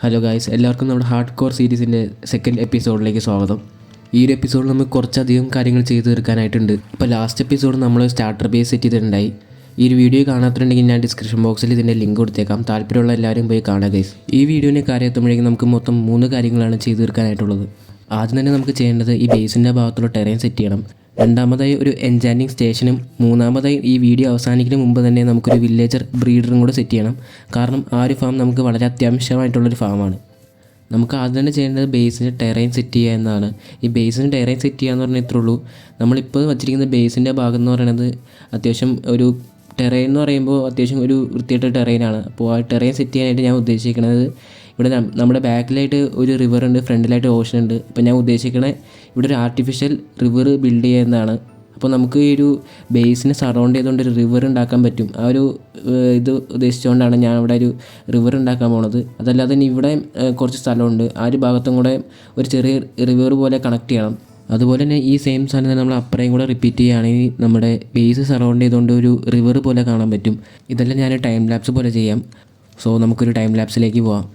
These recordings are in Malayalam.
ഹലോ ഗായ്സ്, എല്ലാവർക്കും നമ്മുടെ ഹാർഡ് കോർ സീരീസിൻ്റെ സെക്കൻഡ് എപ്പിസോഡിലേക്ക് സ്വാഗതം. ഈ ഒരു എപ്പിസോഡിൽ നമുക്ക് കുറച്ചധികം കാര്യങ്ങൾ ചെയ്തു തീർക്കാനായിട്ടുണ്ട്. ഇപ്പോൾ ലാസ്റ്റ് എപ്പിസോഡ് നമ്മൾ സ്റ്റാർട്ടർ ബേസ് സെറ്റ് ചെയ്തിട്ടുണ്ടായി. ഈ ഒരു വീഡിയോ കാണാത്തുണ്ടെങ്കിൽ ഞാൻ ഡിസ്ക്രിപ്ഷൻ ബോക്സിൽ ഇതിൻ്റെ ലിങ്ക് കൊടുത്തേക്കാം. താല്പര്യമുള്ള എല്ലാവരും പോയി കാണുക ഗൈസ്. ഈ വീഡിയോനെ കാര്യമെത്തുമ്പോഴേക്കും നമുക്ക് മൊത്തം 3 കാര്യങ്ങളാണ് ചെയ്തു തീർക്കാനായിട്ടുള്ളത്. ആദ്യം തന്നെ നമുക്ക് ചെയ്യേണ്ടത് ഈ ബേസിൻ്റെ ഭാഗത്തുള്ള ടെറൈൻ സെറ്റ് ചെയ്യണം. രണ്ടാമതായി ഒരു എൻചാൻറ്റിങ് സ്റ്റേഷനും മൂന്നാമതായി ഈ വീഡിയോ അവസാനിക്കുന്നതിന് മുമ്പ് തന്നെ നമുക്കൊരു വില്ലേജർ ബ്രീഡറും കൂടെ സെറ്റ് ചെയ്യണം. കാരണം ആ ഒരു ഫാം നമുക്ക് വളരെ അത്യാവശ്യമായിട്ടുള്ളൊരു ഫാമാണ്. നമുക്ക് ആദ്യം തന്നെ ചെയ്യേണ്ടത് ബേസിന് ടെറൈൻ സെറ്റ് ചെയ്യുക എന്നതാണ്. ഈ ബേസിന് ടെറൈൻ സെറ്റ് ചെയ്യുക എന്ന് പറഞ്ഞാൽ ഇത്രേ ഉള്ളൂ. നമ്മളിപ്പോൾ വച്ചിരിക്കുന്ന ബേസിൻ്റെ ഭാഗം എന്ന് പറയുന്നത് അത്യാവശ്യം ഒരു ടെറൈൻ എന്ന് പറയുമ്പോൾ അത്യാവശ്യം ഒരു വൃത്തിയായിട്ട് ടെറൈനാണ്. അപ്പോൾ ആ ടെറൈൻ സെറ്റ് ചെയ്യാനായിട്ട് ഞാൻ ഉദ്ദേശിക്കുന്നത് ഇവിടെ നമ്മുടെ ബാക്കിലായിട്ട് ഒരു റിവറുണ്ട്, ഫ്രണ്ടിലായിട്ട് ഓഷൻ ഉണ്ട്. അപ്പോൾ ഞാൻ ഉദ്ദേശിക്കണത് ഇവിടെ ഒരു ആർട്ടിഫിഷ്യൽ റിവർ ബിൽഡ് ചെയ്യുന്നതാണ്. അപ്പോൾ നമുക്ക് ഈ ഒരു ബേസിനെ സറൗണ്ട് ചെയ്തുകൊണ്ട് ഒരു റിവർ ഉണ്ടാക്കാൻ പറ്റും. ആ ഒരു ഇത് ഉദ്ദേശിച്ചുകൊണ്ടാണ് ഞാൻ ഇവിടെ ഒരു റിവർ ഉണ്ടാക്കാൻ പോണത്. അതല്ലാതെ തന്നെ ഇവിടെ കുറച്ച് സ്ഥലമുണ്ട്, ആ ഒരു ഭാഗത്തും കൂടെ ഒരു ചെറിയ റിവർ പോലെ കണക്ട് ചെയ്യണം. അതുപോലെ തന്നെ ഈ സെയിം സാധനം തന്നെ നമ്മൾ അപ്പുറയും കൂടെ റിപ്പീറ്റ് ചെയ്യുകയാണെങ്കിൽ നമ്മുടെ ബേസ് സറൗണ്ട് ചെയ്തുകൊണ്ട് ഒരു റിവർ പോലെ കാണാൻ പറ്റും. ഇതെല്ലാം ഞാൻ ടൈം ലാപ്സ് പോലെ ചെയ്യാം. സോ നമുക്കൊരു ടൈം ലാപ്സിലേക്ക് പോവാം.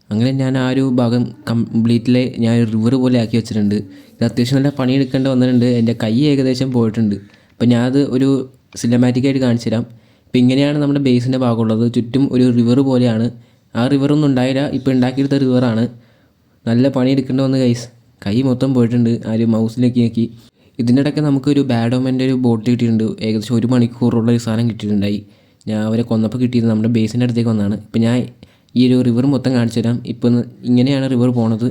അങ്ങനെ ഞാൻ ആ ഒരു ഭാഗം കംപ്ലീറ്റ്ലി ഞാൻ റിവർ പോലെ ആക്കി വെച്ചിട്ടുണ്ട്. ഇത് അത്യാവശ്യം നല്ല പണിയെടുക്കേണ്ടി വന്നിട്ടുണ്ട്. എൻ്റെ കൈ ഏകദേശം പോയിട്ടുണ്ട്. അപ്പോൾ ഞാനത് ഒരു സിനിമാറ്റിക്കായിട്ട് കാണിച്ചു തരാം. ഇപ്പോൾ ഇങ്ങനെയാണ് നമ്മുടെ ബേസിൻ്റെ ഭാഗമുള്ളത്. ചുറ്റും ഒരു റിവർ പോലെയാണ്. ആ റിവറൊന്നും ഉണ്ടായില്ല, ഇപ്പോൾ ഉണ്ടാക്കിയെടുത്ത റിവറാണ്. നല്ല പണിയെടുക്കേണ്ടി വന്ന് കൈ മൊത്തം പോയിട്ടുണ്ട്. ആ ഒരു മൗസിലേക്ക് നോക്കി. ഇതിൻ്റെ ഇടയ്ക്ക് നമുക്കൊരു ബാഡോമൻ്റെ ഒരു ബോട്ട് കിട്ടിയിട്ടുണ്ട്. ഏകദേശം 1 മണിക്കൂറുള്ള ഒരു സാധനം കിട്ടിയിട്ടുണ്ടായി. ഞാൻ അവരെ കൊന്നപ്പോൾ കിട്ടിയത് നമ്മുടെ ബേസിൻ്റെ അടുത്തേക്ക് വന്നതാണ്. ഇപ്പോൾ ഞാൻ ഈ ഒരു റിവർ മൊത്തം കാണിച്ചു തരാം. ഇപ്പം ഇങ്ങനെയാണ് റിവർ പോണത്.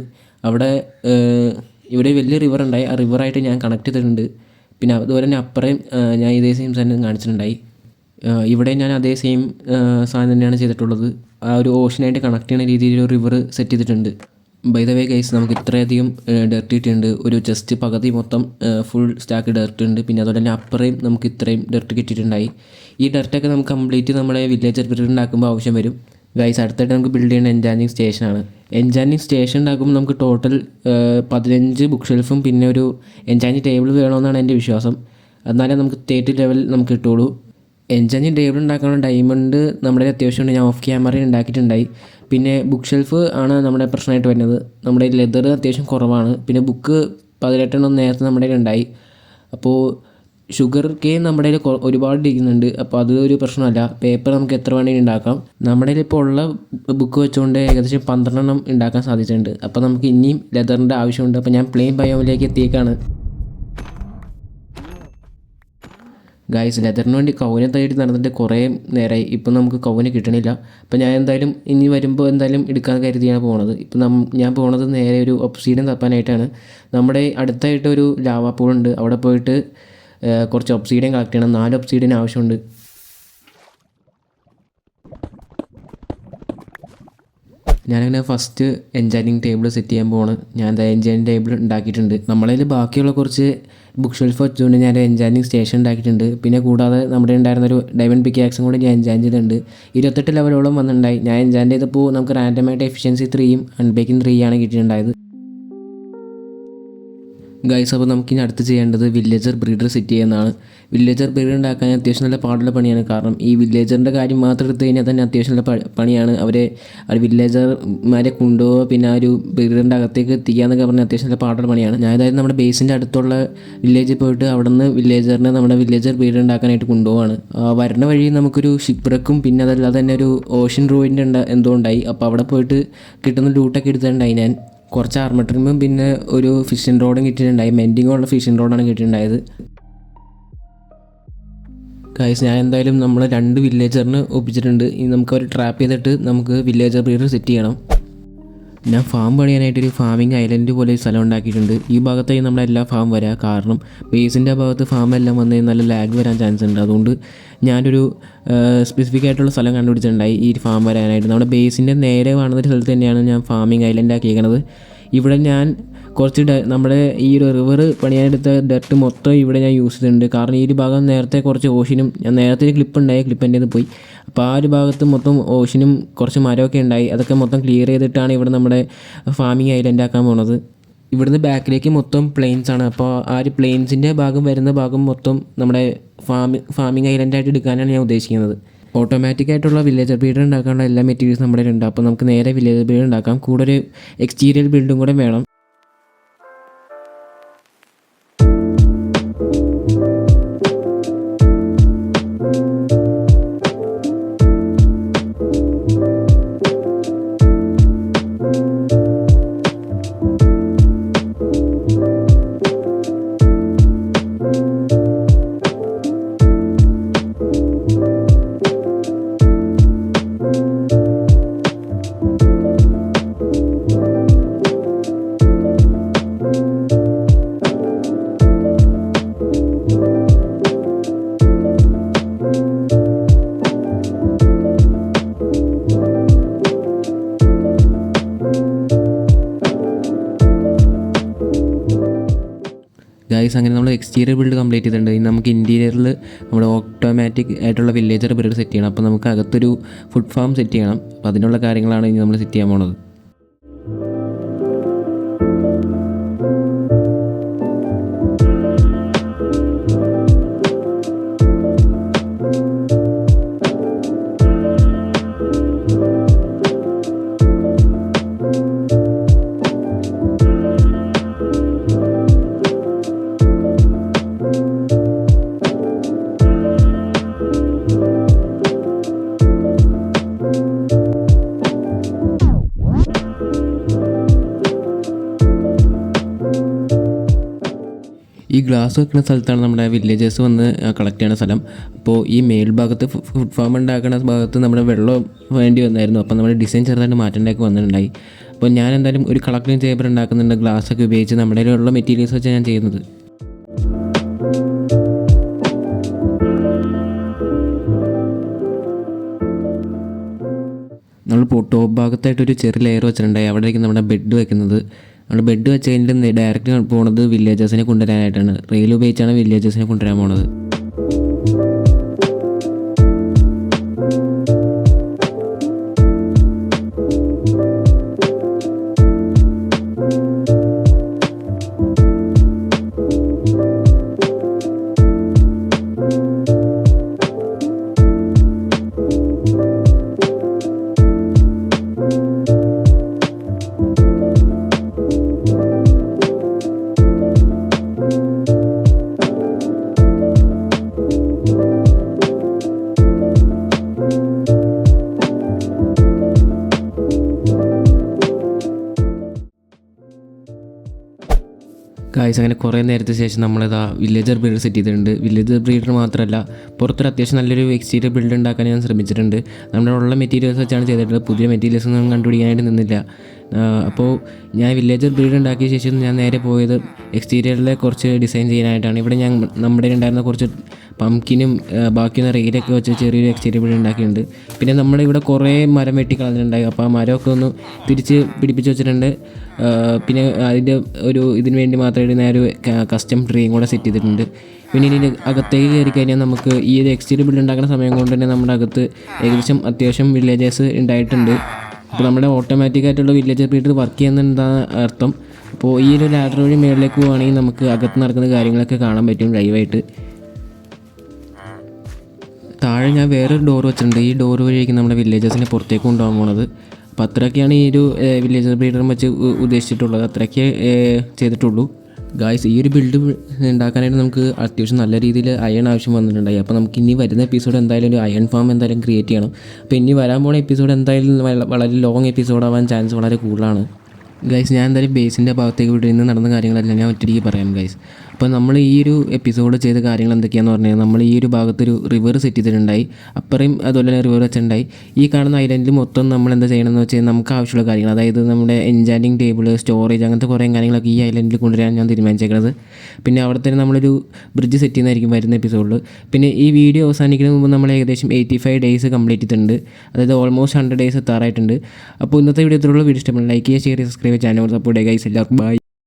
ഇവിടെ വലിയ റിവർ ഉണ്ടായി, ആ റിവറായിട്ട് ഞാൻ കണക്ട് ചെയ്തിട്ടുണ്ട്. പിന്നെ അതുപോലെ തന്നെ അപ്പുറം ഞാൻ ഇതേ സെയിം സാധനം കാണിച്ചിട്ടുണ്ടായി. ഇവിടെ ഞാൻ അതേ സെയിം സാധനം തന്നെയാണ് ചെയ്തിട്ടുള്ളത്. ആ ഒരു ഓഷനായിട്ട് കണക്ട് ചെയ്യുന്ന രീതിയിൽ ഒരു റിവർ സെറ്റ് ചെയ്തിട്ടുണ്ട്. ബൈ ദ വേ ഗൈസ്, നമുക്ക് ഇത്രയധികം ഡർട്ട് കിട്ടിയിട്ടുണ്ട്. ഒരു ജസ്റ്റ് പകുതി മൊത്തം ഫുൾ സ്റ്റാക്ക് ഡർട്ട് ഉണ്ട്. പിന്നെ അതുപോലെ തന്നെ അപ്പുറയും നമുക്ക് ഇത്രയും ഡർട്ട് കിട്ടിയിട്ടുണ്ടായി. ഈ ഡർട്ടൊക്കെ നമുക്ക് കംപ്ലീറ്റ് നമ്മുടെ വില്ലേജർ ബ്രിഡ് ഉണ്ടാക്കുമ്പോൾ ആവശ്യം വരും. ഗൈസ്, അടുത്തായിട്ട് നമുക്ക് ബിൽഡ് ചെയ്യുന്ന എൻചാൻറ്റിങ് സ്റ്റേഷനാണ്. എൻചാൻറ്റിങ് സ്റ്റേഷൻ ഉണ്ടാക്കുമ്പോൾ നമുക്ക് ടോട്ടൽ 15 ബുക്ക് ഷെൽഫും പിന്നെ ഒരു എൻചാൻറ്റിങ് ടേബിൾ വേണമെന്നാണ് എൻ്റെ വിശ്വാസം. എന്നാലേ നമുക്ക് 30 ലെവൽ നമുക്ക് കിട്ടുള്ളൂ. എൻചാൻറ്റിങ് ടേബിൾ ഉണ്ടാക്കാനുള്ള ഡയമണ്ട് നമ്മുടെ അത്യാവശ്യമുണ്ട്. ഞാൻ ഓഫ് ക്യാമറയിൽ ഉണ്ടാക്കിയിട്ടുണ്ടായി. പിന്നെ ബുക്ക് ഷെൽഫ് ആണ് നമ്മുടെ പ്രശ്നമായിട്ട് വരുന്നത്. നമ്മുടെ ലെതർ അത്യാവശ്യം കുറവാണ്. പിന്നെ ബുക്ക് 18 നേരത്തെ നമ്മുടെ ഉണ്ടായി. അപ്പോൾ ഷുഗർ കെയിൻ നമ്മുടെ കയ്യിൽ ഒരുപാട് ഇരിക്കുന്നുണ്ട്. അപ്പോൾ അതൊരു പ്രശ്നമല്ല. പേപ്പർ നമുക്ക് എത്ര വേണമെങ്കിലും ഉണ്ടാക്കാം. നമ്മുടെ കയ്യിൽ ഇപ്പോൾ ഉള്ള ബുക്ക് വെച്ചുകൊണ്ട് ഏകദേശം 12 ഉണ്ടാക്കാൻ സാധിച്ചിട്ടുണ്ട്. അപ്പോൾ നമുക്ക് ഇനിയും ലെതറിൻ്റെ ആവശ്യമുണ്ട്. അപ്പോൾ ഞാൻ പ്ലെയിൻ ബയോമിലേക്ക് എത്തിയേക്കാണ്. ഗൈസ്, ലെതറിന് വേണ്ടി കൗനെ തേടി നടന്നിട്ട് കുറേ നേരമായി. ഇപ്പം നമുക്ക് കൗന് കിട്ടണില്ല. അപ്പോൾ ഞാൻ എന്തായാലും ഇനി വരുമ്പോൾ എന്തായാലും എടുക്കാൻ കരുതിയാണ് പോകുന്നത്. ഇപ്പം ഞാൻ പോകുന്നത് നേരെ ഒരു ഒബ്സീഡിയൻ തപ്പാനായിട്ടാണ്. നമ്മുടെ അടുത്തായിട്ട് ഒരു ലാവാ പൂളുണ്ട്. അവിടെ പോയിട്ട് കുറച്ച് ഒബ്സീഡിയൻ കളക്ട് ചെയ്യണം. 4 ഒബ്സീഡിയൻ ആവശ്യമുണ്ട്. ഞാനങ്ങനെ ഫസ്റ്റ് എൻചാൻറ്റിങ് ടേബിൾ സെറ്റ് ചെയ്യാൻ പോവാണ്. ഞാൻ എന്താ എൻചാൻറ്റിങ് ടേബിൾ ഉണ്ടാക്കിയിട്ടുണ്ട്. നമ്മളതിൽ ബാക്കിയുള്ള കുറച്ച് ബുക്ക് ഷെൽഫ് വെച്ചുകൊണ്ട് ഞാൻ എൻചാൻറ്റിങ് സ്റ്റേഷൻ ഉണ്ടാക്കിയിട്ടുണ്ട്. പിന്നെ കൂടാതെ നമ്മുടെ ഉണ്ടായിരുന്നൊരു ഡയമണ്ട് പിക്കാക്സും കൂടി ഞാൻ എൻചാൻറ്റ് ചെയ്തിട്ടുണ്ട്. 28 ലെവലോളം വന്നിട്ടുണ്ടായി. ഞാൻ എൻചാൻറ്റ് ചെയ്തപ്പോൾ നമുക്ക് റാൻഡമായിട്ട് എഫിഷ്യൻസി 3യും അൺബ്രേക്കിംഗ് 3 കിട്ടിയിട്ടുണ്ടായത്. ഗൈസ്, അപ്പോൾ നമുക്കിനി അടുത്ത് ചെയ്യേണ്ടത് വില്ലേജർ ബ്രീഡർ സെറ്റ് ചെയ്യുന്നതാണ്. വില്ലേജർ ബ്രീഡർ ഉണ്ടാക്കാൻ അത്യാവശ്യം നല്ല പാടുള്ള പണിയാണ്. കാരണം ഈ വില്ലേജറിൻ്റെ കാര്യം മാത്രം എടുത്തു കഴിഞ്ഞാൽ തന്നെ അത്യാവശ്യം നല്ല പണിയാണ്. അവർ വില്ലേജർമാരെ കൊണ്ടുപോകുക, പിന്നെ ആ ഒരു ബ്രീഡറിൻ്റെ അകത്തേക്ക് എത്തിക്കാന്നൊക്കെ പറഞ്ഞാൽ അത്യാവശ്യം നല്ല പാടുള്ള പണിയാണ്. ഞാൻ അതായത് നമ്മുടെ ബേസിൻ്റെ അടുത്തുള്ള വില്ലേജിൽ പോയിട്ട് അവിടെ നിന്ന് വില്ലേജറിനെ നമ്മുടെ വില്ലേജർ ബ്രീഡർ ഉണ്ടാക്കാനായിട്ട് കൊണ്ടുപോവാണ്. വരുന്ന വഴി നമുക്കൊരു ഷിപ്പ്രക്കും പിന്നെ അതല്ലാതെ തന്നെ ഒരു ഓഷ്യൻ റൂയിൻ്റെ എന്തോ ഉണ്ടായി. അപ്പോൾ അവിടെ പോയിട്ട് കിട്ടുന്ന ലൂട്ടൊക്കെ എടുത്തിട്ടുണ്ടായി. ഞാൻ കുറച്ച് ആർമട്രിമും പിന്നെ ഒരു ഫിഷിംഗ് റോഡും കിട്ടിയിട്ടുണ്ടായി. മെൻഡിങ്ങുള്ള ഫിഷിംഗ് റോഡാണ് കിട്ടിയിട്ടുണ്ടായത്. ഗൈസ് ഞാൻ എന്തായാലും നമ്മൾ 2 വില്ലേജറിന് ഒപ്പിച്ചിട്ടുണ്ട്. ഇനി നമുക്ക് അവർ ട്രാപ്പ് ചെയ്തിട്ട് നമുക്ക് വില്ലേജർ ബ്രീഡർ സെറ്റ് ചെയ്യണം. ഞാൻ ഫാം പണിയാനായിട്ടൊരു ഫാമിംഗ് ഐലൻഡ് പോലെ ഒരു സ്ഥലം ഉണ്ടാക്കിയിട്ടുണ്ട്. ഈ ഭാഗത്തായി നമ്മളെല്ലാ ഫാം വരാം, കാരണം ബേസിൻ്റെ ഭാഗത്ത് ഫാമെല്ലാം വന്ന് നല്ല ലാഗ് വരാൻ ചാൻസ് ഉണ്ട്. അതുകൊണ്ട് ഞാനൊരു സ്പെസിഫിക് ആയിട്ടുള്ള സ്ഥലം കണ്ടുപിടിച്ചിട്ടുണ്ടായി ഈ ഫാം വരാനായിട്ട്. നമ്മുടെ ബേസിൻ്റെ നേരെ കാണുന്ന സ്ഥലത്ത് തന്നെയാണ് ഞാൻ ഫാമിംഗ് ഐലൻഡ് ആക്കിയിരിക്കുന്നത്. ഇവിടെ ഞാൻ കുറച്ച് നമ്മുടെ ഈ ഒരു റിവർ പണിയാനെടുത്ത ഡർട്ട് മൊത്തം ഇവിടെ ഞാൻ യൂസ് ചെയ്തിട്ടുണ്ട്. കാരണം ഈ ഒരു ഭാഗം നേരത്തെ കുറച്ച് ഓഷനും, ഞാൻ നേരത്തെ ഒരു ക്ലിപ്പ് ഉണ്ടായി, ക്ലിപ്പ് എൻ്റെ പോയി. അപ്പോൾ ആ ഒരു ഭാഗത്ത് മൊത്തം ഓഷനും കുറച്ച് മരമൊക്കെ ഉണ്ടായി. അതൊക്കെ മൊത്തം ക്ലിയർ ചെയ്തിട്ടാണ് ഇവിടെ നമ്മുടെ ഫാമിംഗ് ഐലൻഡ് ആക്കാൻ പോണത്. ഇവിടുന്ന് ബാക്കിലേക്ക് മൊത്തം പ്ലെയിൻസ് ആണ്. അപ്പോൾ ആ ഒരു പ്ലെയിൻസിൻ്റെ വരുന്ന ഭാഗം മൊത്തം നമ്മുടെ ഫാമിംഗ് ഐലൻഡായിട്ട് എടുക്കാനാണ് ഞാൻ ഉദ്ദേശിക്കുന്നത്. ഓട്ടോമാറ്റിക്കായിട്ടുള്ള വില്ലേജർ ബ്രീഡർ ഉണ്ടാക്കാനുള്ള എല്ലാ മെറ്റീരിയൽസും നമ്മുടെ ഉണ്ട്. അപ്പോൾ നമുക്ക് നേരെ വില്ലേജർ ബ്രീഡർ ഉണ്ടാക്കാം. കൂടെ ഒരു എക്സ്റ്റീരിയർ ബിൽഡും കൂടെ വേണം. ഗൈസ് അങ്ങനെ നമ്മൾ എക്സ്റ്റീരിയർ ബിൽഡ് കംപ്ലീറ്റ് ചെയ്തിട്ടുണ്ട്. ഇനി നമുക്ക് ഇൻറ്റീരിയറിൽ നമ്മുടെ ഓട്ടോമാറ്റിക് ആയിട്ടുള്ള വില്ലേജർ ബ്രീഡ് സെറ്റ് ചെയ്യണം. അപ്പോൾ നമുക്ക് അകത്തൊരു ഫുഡ് ഫാം സെറ്റ് ചെയ്യണം. അപ്പോൾ അതിനുള്ള കാര്യങ്ങളാണ് ഇനി നമ്മൾ സെറ്റ് ചെയ്യാൻ പോണത്. ഈ ഗ്ലാസ് വെക്കുന്ന സ്ഥലത്താണ് നമ്മുടെ വില്ലേജേഴ്സ് വന്ന് കളക്ട് ചെയ്യുന്ന സ്ഥലം. അപ്പോൾ ഈ മേൽഭാഗത്ത് ഫുഡ് ഫാം ഉണ്ടാക്കുന്ന ഭാഗത്ത് നമ്മുടെ വെള്ളം വേണ്ടി വന്നായിരുന്നു. അപ്പോൾ നമ്മുടെ ഡിസൈൻ ചെറുതായിട്ട് മാറ്റേണ്ടൊക്കെ വന്നിട്ടുണ്ടായി. അപ്പോൾ ഞാൻ എന്തായാലും ഒരു കളക്ടിങ് ചേമ്പർ ഉണ്ടാക്കുന്നുണ്ട്, ഗ്ലാസ്സൊക്കെ ഉപയോഗിച്ച് നമ്മുടെ ഉള്ള മെറ്റീരിയൽസ് വെച്ചാണ് ഞാൻ ചെയ്യുന്നത്. നമ്മൾ ടോപ്പ് ഭാഗത്തായിട്ടൊരു ചെറിയ ലെയർ വെച്ചിട്ടുണ്ടായി. അവിടേക്ക് നമ്മുടെ ബെഡ് വെക്കുന്നത്. നമ്മുടെ ബെഡ് വെച്ച് കഴിഞ്ഞിട്ട് ഡയറക്റ്റ് പോകുന്നത് വില്ലേജേഴ്സിനെ കൊണ്ടുവരാനായിട്ടാണ്. റെയിൽ ഉപയോഗിച്ചാണ് വില്ലേജേഴ്സിനെ കൊണ്ടുവരാൻ പോണത്. ഗായ്സ് അങ്ങനെ കുറേ നേരത്തെ ശേഷം നമ്മളിതാ വില്ലേജർ ബ്രീഡർ സെറ്റ് ചെയ്തിട്ടുണ്ട്. വില്ലേജർ ബ്രീഡർ മാത്രമല്ല, പുറത്തൊരു അത്യാവശ്യം നല്ലൊരു എക്സ്റ്റീരിയർ ബിൽഡ് ഉണ്ടാക്കാൻ ഞാൻ ശ്രമിച്ചിട്ടുണ്ട്. നമ്മുടെ ഉള്ള മെറ്റീരിയൽസ് വെച്ചാണ് ചെയ്തിട്ടുള്ളത്. പുതിയ മെറ്റീരിയൽസ് ഒന്നും കണ്ടുപിടിക്കാനായിട്ട് നിന്നില്ല. അപ്പോൾ ഞാൻ വില്ലേജർ ബ്രീഡ് ഉണ്ടാക്കിയ ശേഷം ഞാൻ നേരെ പോയത് എക്സ്റ്റീരിയറിലെ കുറച്ച് ഡിസൈൻ ചെയ്യാനായിട്ടാണ്. ഇവിടെ ഞാൻ നമ്മുടെ ഉണ്ടായിരുന്ന കുറച്ച് പംകിനും ബാക്കിയുള്ള റെയിലൊക്കെ വെച്ച് ചെറിയൊരു എക്സ്റ്റീരിയർ ബിൽഡ് ഉണ്ടാക്കിയിട്ടുണ്ട്. പിന്നെ നമ്മുടെ ഇവിടെ കുറേ മരം വെട്ടി കളഞ്ഞിട്ടുണ്ടായി. അപ്പോൾ ആ മരമൊക്കെ ഒന്ന് തിരിച്ച് പിടിപ്പിച്ച് വെച്ചിട്ടുണ്ട്. പിന്നെ അതിൻ്റെ ഇതിന് വേണ്ടി മാത്രമായിട്ട് ഞാൻ ഒരു കസ്റ്റം ട്രീയും കൂടെ സെറ്റ് ചെയ്തിട്ടുണ്ട്. പിന്നെ ഇനി അകത്തേക്ക് കയറി കഴിഞ്ഞാൽ നമുക്ക് ഈ ഒരു എക്സ്റ്റീരിയർ ബിൽഡ് ഉണ്ടാക്കുന്ന സമയം കൊണ്ട് തന്നെ നമ്മുടെ അകത്ത് ഏകദേശം അത്യാവശ്യം വില്ലേജേഴ്സ് ഉണ്ടായിട്ടുണ്ട്. അപ്പോൾ നമ്മുടെ ഓട്ടോമാറ്റിക്കായിട്ടുള്ള വില്ലേജർ ബ്രീഡർ വർക്ക് ചെയ്യുന്നതാണ് അർത്ഥം. അപ്പോൾ ഈ ഒരു ലാഡർ വഴി മേളിലേക്ക് പോവുകയാണെങ്കിൽ നമുക്ക് അകത്ത് നടക്കുന്ന കാര്യങ്ങളൊക്കെ കാണാൻ പറ്റും ലൈവായിട്ട്. താഴെ ഞാൻ വേറൊരു ഡോർ വെച്ചിട്ടുണ്ട്. ഈ ഡോർ വഴിയായിരിക്കും നമ്മുടെ വില്ലേജേഴ്സിനെ പുറത്തേക്ക് കൊണ്ടുപോകാൻ പോണത്. അപ്പോൾ അത്രയൊക്കെയാണ് ഈ ഒരു വില്ലേജർ ബ്രീഡറും വെച്ച് ഉദ്ദേശിച്ചിട്ടുള്ളത്. അത്രയൊക്കെ ചെയ്തിട്ടുള്ളൂ. ഗായ്സ്, ഈ ഒരു ബിൽഡ് ഉണ്ടാക്കാനായിട്ട് നമുക്ക് അത്യാവശ്യം നല്ല രീതിയിൽ അയൺ ആവശ്യം വന്നിട്ടുണ്ടായി. അപ്പോൾ നമുക്ക് ഇനി വരുന്ന എപ്പിസോഡ് എന്തായാലും ഒരു അയൺ ഫാം എന്തായാലും ക്രിയേറ്റ് ചെയ്യണം. അപ്പോൾ ഇനി വരാൻ പോകുന്ന എപ്പിസോഡ് എന്തായാലും വളരെ ലോങ് എപ്പിസോഡ് ആവാൻ ചാൻസ് വളരെ കൂടുതലാണ്. ഗൈസ്, ഞാൻ എന്തായാലും ബേസിൻ്റെ ഭാഗത്തേക്ക് ഇവിടെ നിന്ന് നടന്ന കാര്യങ്ങളെല്ലാം ഞാൻ ഒറ്റയ്ക്ക് പറയാം ഗൈസ്. ഇപ്പോൾ നമ്മൾ ഈ ഒരു എപ്പിസോഡ് ചെയ്ത കാര്യങ്ങൾ എന്തൊക്കെയാണെന്ന് പറഞ്ഞാൽ നമ്മൾ ഈ ഒരു ഭാഗത്തൊരു റിവർ സെറ്റ് ചെയ്തിട്ടുണ്ടായി, അപ്പുറം അതുപോലെ തന്നെ റിവർ വെച്ചിട്ടുണ്ടായി. ഈ കാണുന്ന ഐലൻഡിൽ മൊത്തം നമ്മൾ എന്താ ചെയ്യണമെന്ന് വെച്ചാൽ നമുക്ക് ആവശ്യമുള്ള കാര്യങ്ങൾ, അതായത് നമ്മുടെ എൻചാൻറ്റിങ് ടേബിൾ, സ്റ്റോറേജ്, അങ്ങനത്തെ കുറേ കാര്യങ്ങളൊക്കെ ഈ ഐലൻഡിൽ കൊണ്ടുവരാൻ ഞാൻ തീരുമാനിച്ചേക്കുന്നത്. പിന്നെ അവിടെ തന്നെ നമ്മളൊരു ബ്രിഡ്ജ് സെറ്റ് ചെയ്യുന്നതായിരിക്കും വരുന്ന എപ്പിസോഡിൽ. പിന്നെ ഈ വീഡിയോ അവസാനിക്കുന്നതിന് മുമ്പ് നമ്മൾ ഏകദേശം 85 ഡേയ്സ് കംപ്ലീറ്റ് ചെയ്തിട്ടുണ്ട്, അതായത് ഓൾമോസ്റ്റ് 100 ഡേയ്സ് എത്താറായിട്ടുണ്ട്. അപ്പോൾ ഇന്നത്തെ വീഡിയോ ഇത്രയുള്ള വീഡിയോ ഇഷ്ടപ്പെടും ലൈക്ക് ചെയ്യുക, ഷെയർ ചെയ്യുക, സബ്സ്ക്രൈബ് ചെയ്യുക, ചാനൽ സപ്പോർട്ട് ചെയ്യുക. ഗൈസ് എല്ലാവർക്കും ബൈ.